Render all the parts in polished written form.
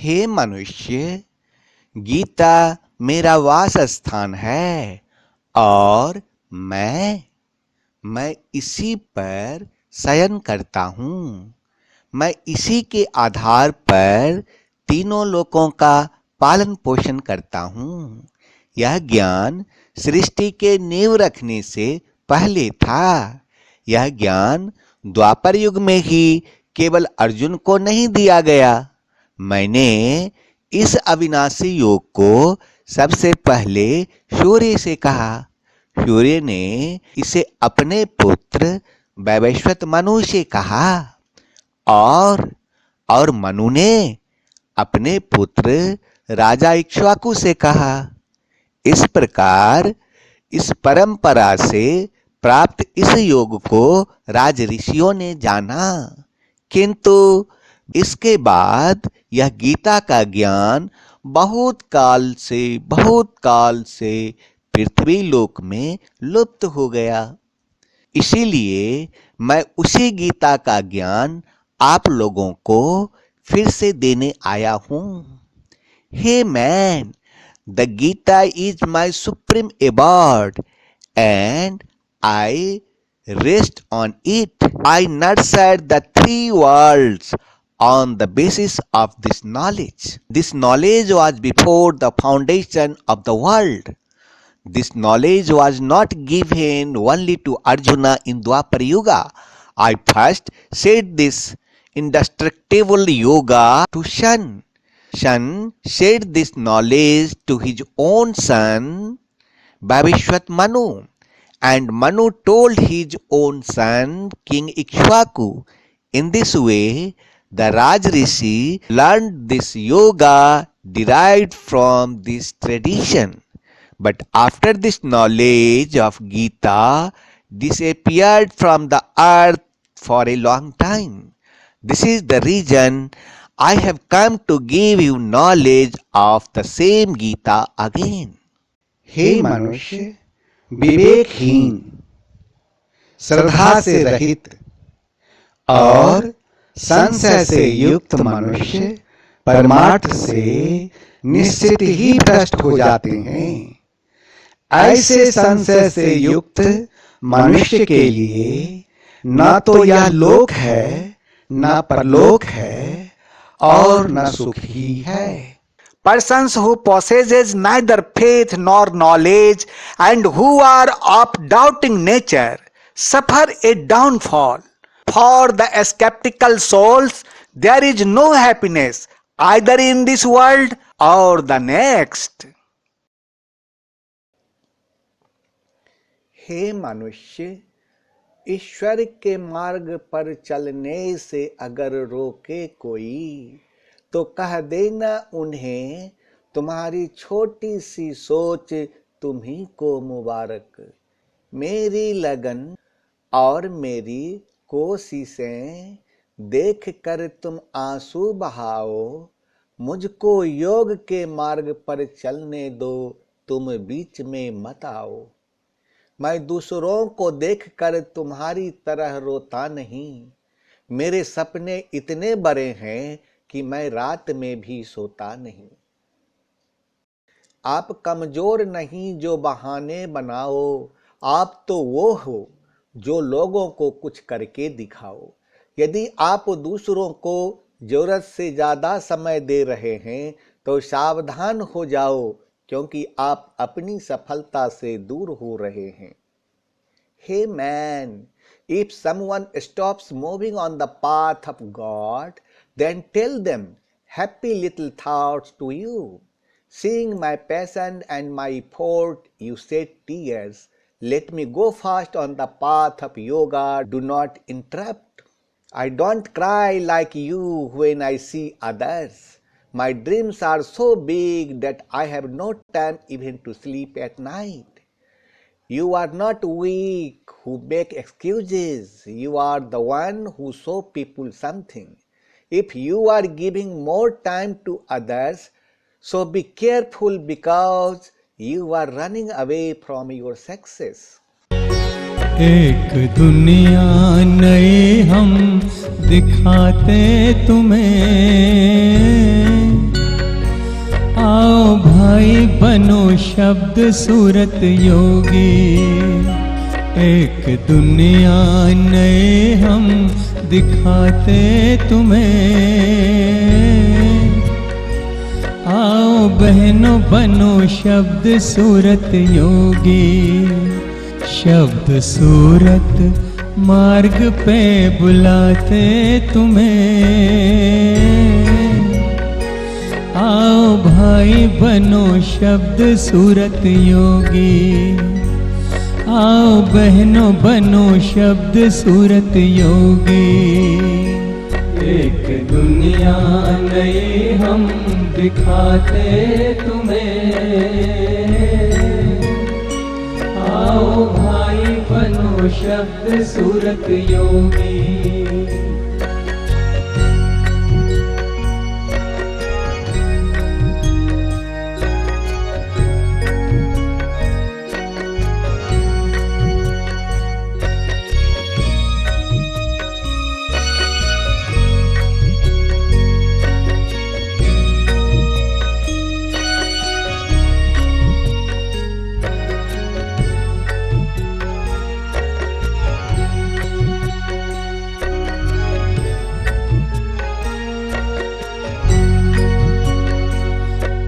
हे मनुष्य, गीता मेरा वास स्थान है और मैं इसी पर शयन करता हूँ। मैं इसी के आधार पर तीनों लोकों का पालन पोषण करता हूँ। यह ज्ञान सृष्टि के नींव रखने से पहले था। यह ज्ञान द्वापर युग में ही केवल अर्जुन को नहीं दिया गया। मैंने इस अविनाशी योग को सबसे पहले सूर्य से कहा। सूर्य ने इसे अपने पुत्र वैवस्वत मनु से कहा और मनु ने अपने पुत्र राजा इक्ष्वाकु से कहा। इस प्रकार इस परंपरा से प्राप्त इस योग को राज ऋषियों ने जाना, किंतु इसके बाद यह गीता का ज्ञान बहुत काल से पृथ्वी लोक में लुप्त हो गया। इसीलिए मैं उसी गीता का ज्ञान आप लोगों को फिर से देने आया हूं। Hey man, the Gita is my supreme award and I rest on it. I nurtured the three worlds on the basis of this knowledge. This knowledge was before the foundation of the world. This knowledge was not given only to Arjuna in Dwapar Yuga. I first said this indestructible yoga to Shan. Shan said this knowledge to his own son, Vavishwat Manu. And Manu told his own son, King Ikshvaku. In this way, the Raj Rishi learned this yoga derived from this tradition. But after this knowledge of Gita disappeared from the earth for a long time. This is the reason I have come to give you knowledge of the same Gita again. हे मनुष्य, विवेकहीन, श्रद्धा से रहित और संशय से युक्त मनुष्य परमार्थ से निश्चित ही भ्रष्ट हो जाते हैं। ऐसे संशय से युक्त मनुष्य के लिए न तो यह लोक है, न परलोक है और न सुख ही है। Persons who possesses neither faith nor knowledge and who are of doubting nature suffer a downfall. For the skeptical souls, there is no happiness either in this world or the next. हे मनुष्य, ईश्वर के मार्ग पर चलने से अगर रोके कोई, तो कह देना उन्हें तुम्हारी छोटी सी सोच तुम्ही को मुबारक। मेरी लगन और मेरी कोशिशें देख कर तुम आंसू बहाओ। मुझको योग के मार्ग पर चलने दो, तुम बीच में मत आओ। मैं दूसरों को देखकर तुम्हारी तरह रोता नहीं। मेरे सपने इतने बड़े हैं कि मैं रात में भी सोता नहीं। आप कमजोर नहीं जो बहाने बनाओ, आप तो वो हो जो लोगों को कुछ करके दिखाओ। यदि आप दूसरों को जरूरत से ज्यादा समय दे रहे हैं तो सावधान हो जाओ, क्योंकि आप अपनी सफलता से दूर हो रहे हैं। Hey man, if someone stops moving on the path of God, then tell them happy little thoughts to you. Seeing my passion and my effort, you shed tears. Let me go fast on the path of yoga. Do not interrupt. I don't cry like you when I see others. My dreams are so big that I have no time even to sleep at night. You are not weak who make excuses. You are the one who show people something. If you are giving more time to others, so be careful because you are running away from your success. एक दुनिया नई हम दिखाते तुम्हें, भाई बनो शब्द सूरत योगी, एक दुनिया नए हम दिखाते तुम्हें। आओ बहनों बनो शब्द सूरत योगी, शब्द सूरत मार्ग पे बुलाते तुम्हें। आओ भाई बनो शब्द सूरत योगी, आओ बहनों बनो शब्द सूरत योगी। एक दुनिया नई हम दिखाते तुम्हें। आओ भाई बनो शब्द सूरत योगी।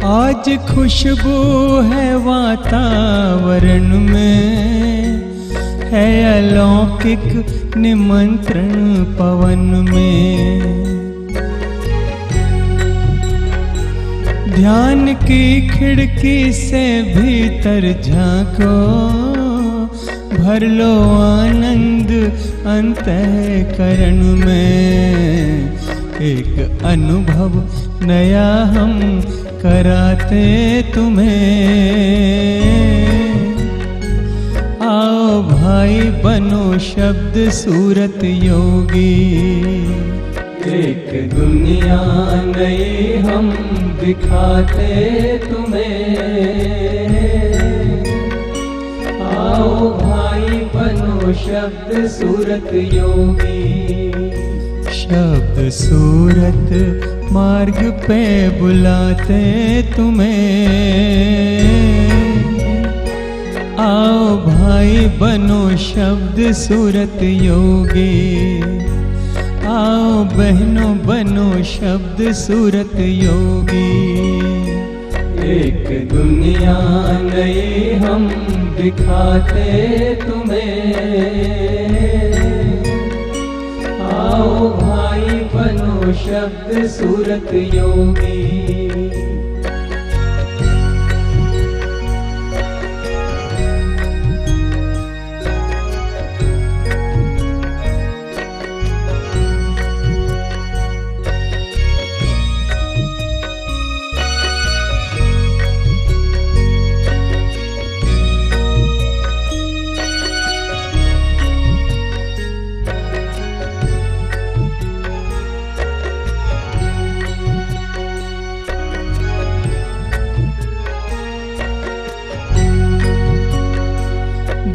आज खुशबू है वातावरण में, है अलौकिक निमंत्रण पवन में। ध्यान की खिड़की से भीतर झांको, भर लो आनंद अंतःकरण में। एक अनुभव नया हम कराते तुम्हें। आओ भाई बनो शब्द सूरत योगी, एक दुनिया नई हम दिखाते तुम्हें। आओ भाई बनो शब्द सूरत योगी, शब्द सूरत मार्ग पे बुलाते तुम्हें। आओ भाई बनो शब्द सूरत योगी, आओ बहनों बनो शब्द सूरत योगी। एक दुनिया नई हम दिखाते तुम्हें। आओ भाई बनो शब्द सूरत योगी।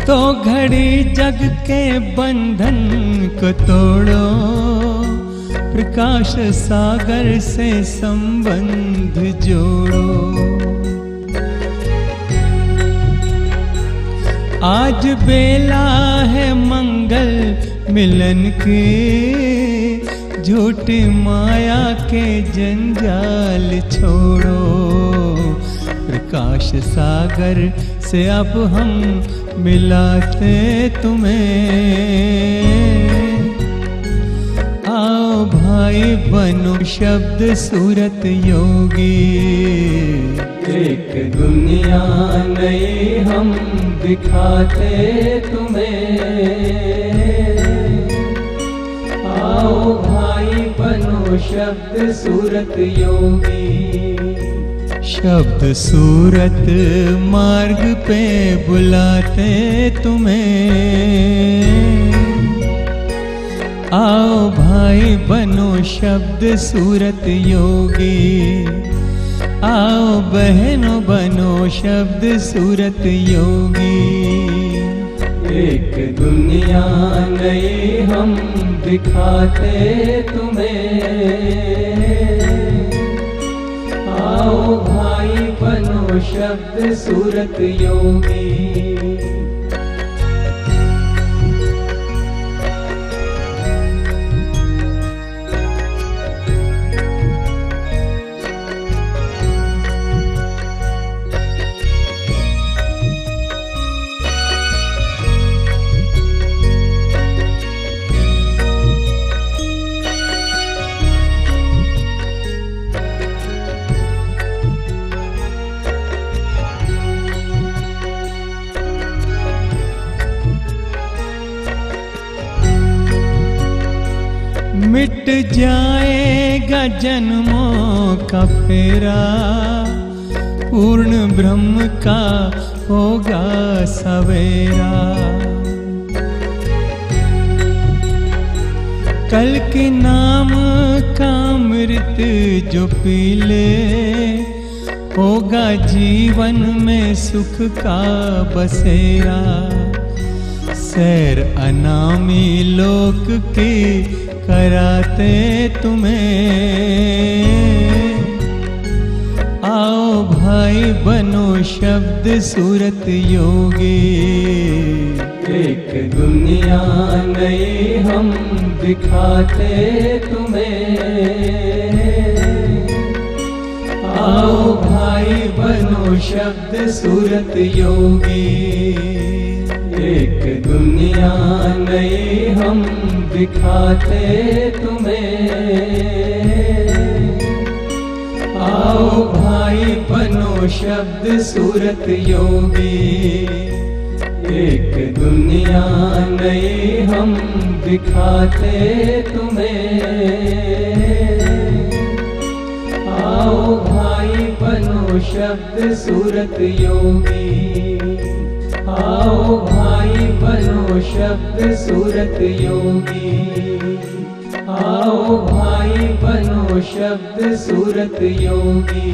दो घड़ी जग के बंधन को तोड़ो, प्रकाश सागर से संबंध जोड़ो। आज बेला है मंगल मिलन की, झूठी माया के जंजाल छोड़ो। प्रकाश सागर से अब हम मिलाते तुम्हें। आओ भाई बनो शब्द सूरत योगी, एक दुनिया नई हम दिखाते तुम्हें। आओ भाई बनो शब्द सूरत योगी, शब्द सूरत मार्ग पे बुलाते तुम्हें। आओ भाई बनो शब्द सूरत योगी, आओ बहनों बनो शब्द सूरत योगी। एक दुनिया नई हम दिखाते तुम्हें। आओ भाई भाई बनो शब्द सूरत योगी। मिट जाएगा जन्मों का फेरा, पूर्ण ब्रह्म का होगा सवेरा। कल के नाम का अमृत जो पी ले, होगा जीवन में सुख का बसेरा। सैर अनामी लोक की कराते तुम्हें, आओ भाई बनो शब्द सूरत योगी। एक दुनिया नई हम दिखाते तुम्हें, आओ भाई बनो शब्द सूरत योगी। एक दुनिया नई हम दिखाते तुम्हें, आओ भाई बनो शब्द सूरत योगी। एक दुनिया नई हम दिखाते तुम्हें, आओ भाई बनो शब्द सूरत योगी। आओ भाई बनो शब्द सूरत योगी। आओ भाई बनो शब्द सूरत योगी।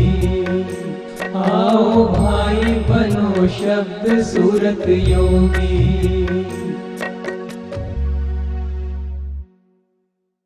आओ भाई बनो शब्द सूरत योगी।